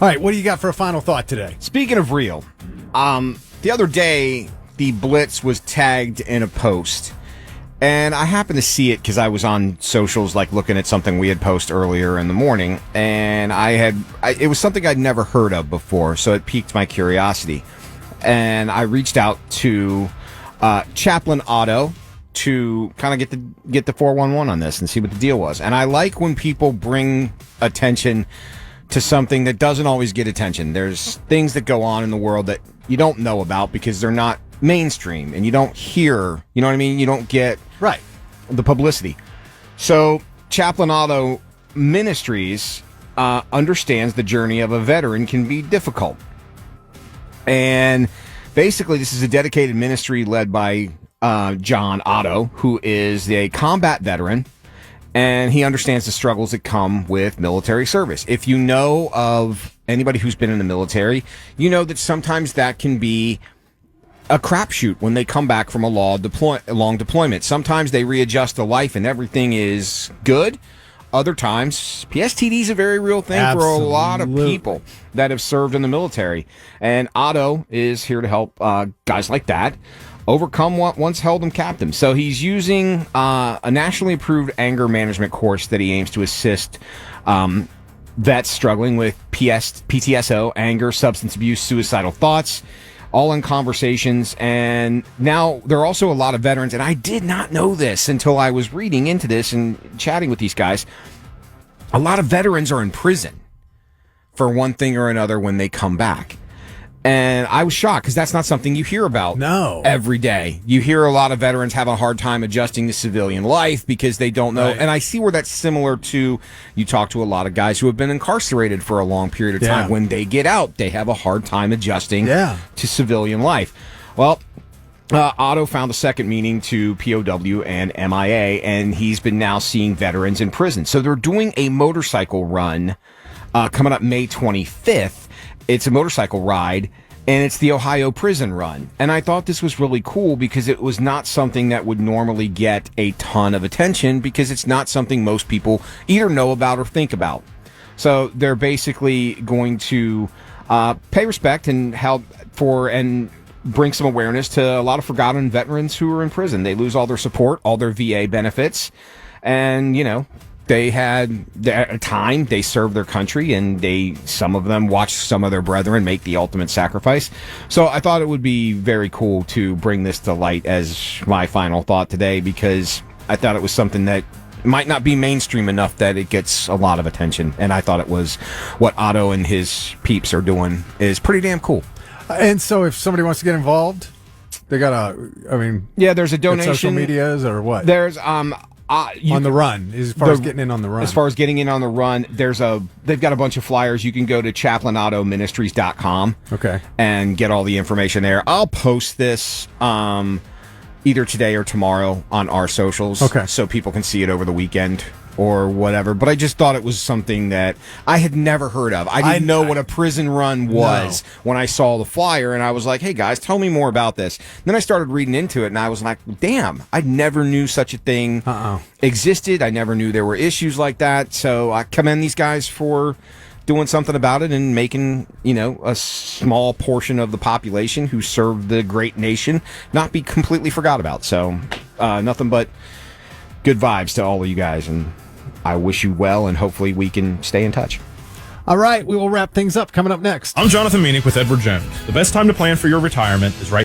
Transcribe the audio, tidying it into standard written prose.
All right, what do you got for a final thought today? Speaking of real, the other day, the Blitz was tagged in a post. And I happened to see it because I was on socials, like looking at something we had posted earlier in the morning. And it was something I'd never heard of before, so it piqued my curiosity. And I reached out to Chaplain Otto to kind of get the 411 on this and see what the deal was. And I like when people bring attention to something that doesn't always get attention. There's things that go on in the world that you don't know about because they're not mainstream and you don't hear, you know what I mean? You don't get the publicity. So Chaplain Otto Ministries understands the journey of a veteran can be difficult. And basically this is a dedicated ministry led by John Otto, who is a combat veteran, and he understands the struggles that come with military service. If you know of anybody who's been in the military, you know that sometimes that can be a crapshoot when they come back from a long deployment. Sometimes they readjust to life and everything is good. Other times, PSTD is a very real thing for a lot of people that have served in the military. And Otto is here to help guys like that overcome what once held them captive. So he's using a nationally approved anger management course that he aims to assist vets struggling with PTSO, anger, substance abuse, suicidal thoughts, all in conversations. And now there are also a lot of veterans, and I did not know this until I was reading into this and chatting with these guys. A lot of veterans are in prison for one thing or another when they come back. And I was shocked because that's not something you hear about every day. You hear a lot of veterans have a hard time adjusting to civilian life because they don't know. Right. And I see where that's similar to, you talk to a lot of guys who have been incarcerated for a long period of time. When they get out, they have a hard time adjusting to civilian life. Well, Otto found a second meaning to POW and MIA, and he's been now seeing veterans in prison. So they're doing a motorcycle run coming up May 25th. It's a motorcycle ride, and it's the Ohio Prison Run. And I thought this was really cool because it was not something that would normally get a ton of attention because it's not something most people either know about or think about. So they're basically going to pay respect and help and bring some awareness to a lot of forgotten veterans who are in prison. They lose all their support, all their VA benefits, and, you know, they had their time, they served their country, and some of them watched some of their brethren make the ultimate sacrifice. So I thought it would be very cool to bring this to light as my final thought today, because I thought it was something that might not be mainstream enough that it gets a lot of attention. And I thought it was what Otto and his peeps are doing is pretty damn cool. And so if somebody wants to get involved, they got there's a donation. Social medias or what? There's, on the run, as far as getting in on the run. As far as getting in on the run, they've got a bunch of flyers. You can go to chaplainautoministries.com and get all the information there. I'll post this either today or tomorrow on our socials so people can see it over the weekend or whatever. But I just thought it was something that I had never heard of. I didn't know what a prison run was when I saw the flyer, and I was like, hey guys, tell me more about this. And then I started reading into it, and I was like, damn, I never knew such a thing existed. I never knew there were issues like that. So I commend these guys for doing something about it and making, a small portion of the population who served the great nation not be completely forgot about. So nothing but good vibes to all of you guys, and I wish you well, and hopefully we can stay in touch. All right, we will wrap things up coming up next. I'm Jonathan Meanick with Edward Jones. The best time to plan for your retirement is right